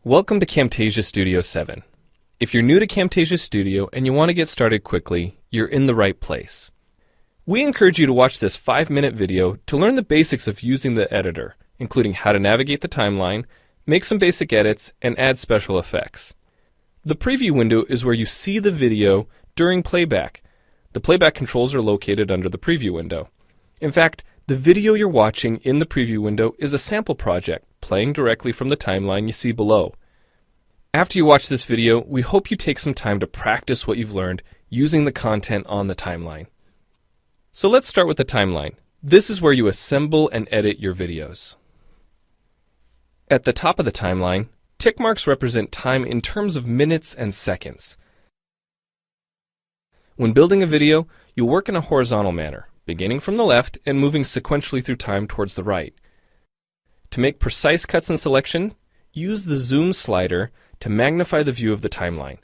Welcome to Camtasia Studio 7. If you're new to Camtasia Studio and you want to get started quickly, you're in the right place. We encourage you to watch this 5-minute video to learn the basics of using the editor, including how to navigate the timeline, make some basic edits, and add special effects. The preview window is where you see the video during playback. The playback controls are located under the preview window. In fact, the video you're watching in the preview window is a sample project playing directly from the timeline you see below. After you watch this video, we hope you take some time to practice what you've learned using the content on the timeline. So let's start with the timeline. This is where you assemble and edit your videos. At the top of the timeline, tick marks represent time in terms of minutes and seconds. When building a video, you'll work in a horizontal manner, beginning from the left and moving sequentially through time towards the right. To make precise cuts and selection, use the zoom slider to magnify the view of the timeline.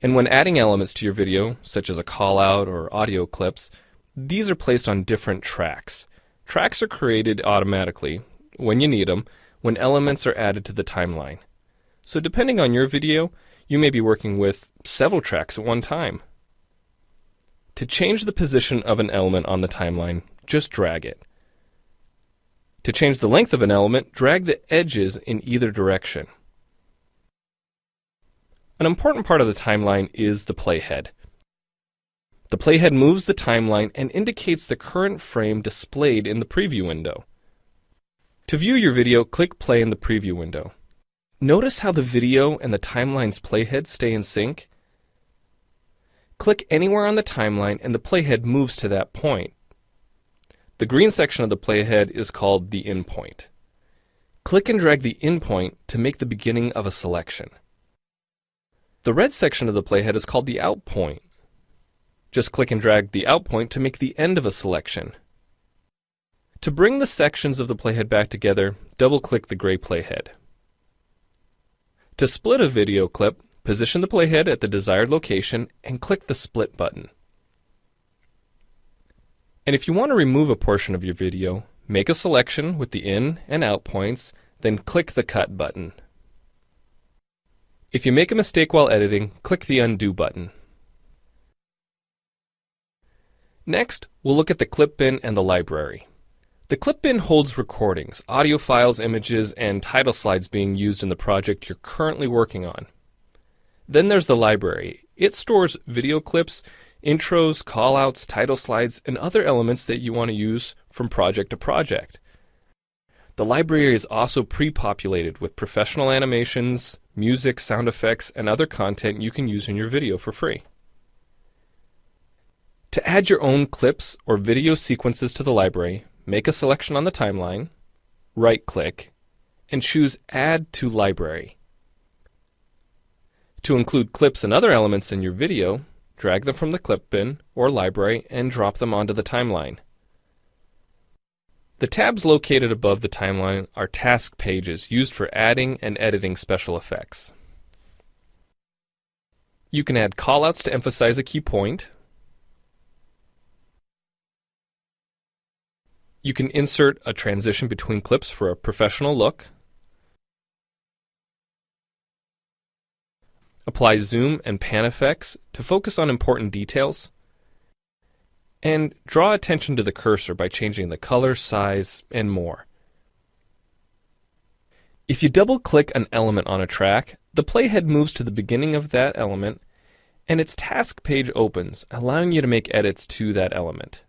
And when adding elements to your video, such as a call-out or audio clips, these are placed on different tracks. Tracks are created automatically, when you need them, when elements are added to the timeline. So depending on your video, you may be working with several tracks at one time. To change the position of an element on the timeline, just drag it. To change the length of an element, drag the edges in either direction. An important part of the timeline is the playhead. The playhead moves the timeline and indicates the current frame displayed in the preview window. To view your video, click play in the preview window. Notice how the video and the timeline's playhead stay in sync? Click anywhere on the timeline and the playhead moves to that point. The green section of the playhead is called the in point. Click and drag the in point to make the beginning of a selection. The red section of the playhead is called the out point. Just click and drag the out point to make the end of a selection. To bring the sections of the playhead back together, double-click the gray playhead. To split a video clip, position the playhead at the desired location and click the split button. And if you want to remove a portion of your video, make a selection with the in and out points, then click the cut button. If you make a mistake while editing, click the undo button. Next, we'll look at the clip bin and the library. The clip bin holds recordings, audio files, images, and title slides being used in the project you're currently working on. Then there's the library. It stores video clips, intros, callouts, title slides, and other elements that you want to use from project to project. The library is also pre-populated with professional animations, music, sound effects, and other content you can use in your video for free. To add your own clips or video sequences to the library, make a selection on the timeline, right-click, and choose Add to Library. To include clips and other elements in your video, drag them from the clip bin or library and drop them onto the timeline. The tabs located above the timeline are task pages used for adding and editing special effects. You can add callouts to emphasize a key point. You can insert a transition between clips for a professional look. Apply zoom and pan effects to focus on important details. And draw attention to the cursor by changing the color, size, and more. If you double-click an element on a track, the playhead moves to the beginning of that element, and its task page opens, allowing you to make edits to that element.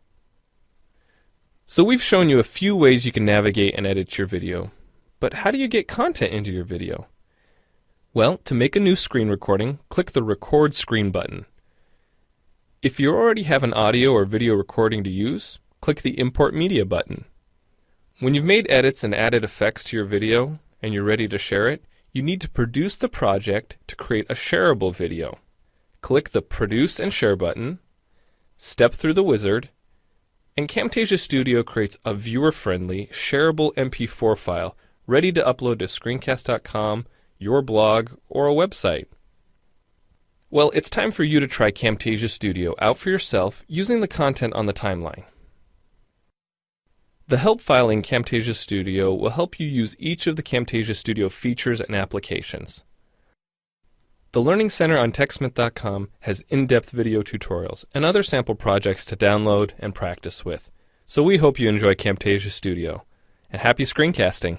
So we've shown you a few ways you can navigate and edit your video, but how do you get content into your video? Well, to make a new screen recording, click the Record Screen button. If you already have an audio or video recording to use, click the Import Media button. When you've made edits and added effects to your video and you're ready to share it, you need to produce the project to create a shareable video. Click the Produce and Share button, step through the wizard, and Camtasia Studio creates a viewer-friendly, shareable MP4 file ready to upload to screencast.com, your blog, or a website. Well, it's time for you to try Camtasia Studio out for yourself using the content on the timeline. The help file in Camtasia Studio will help you use each of the Camtasia Studio features and applications. The Learning Center on TechSmith.com has in-depth video tutorials and other sample projects to download and practice with. So we hope you enjoy Camtasia Studio. And happy screencasting!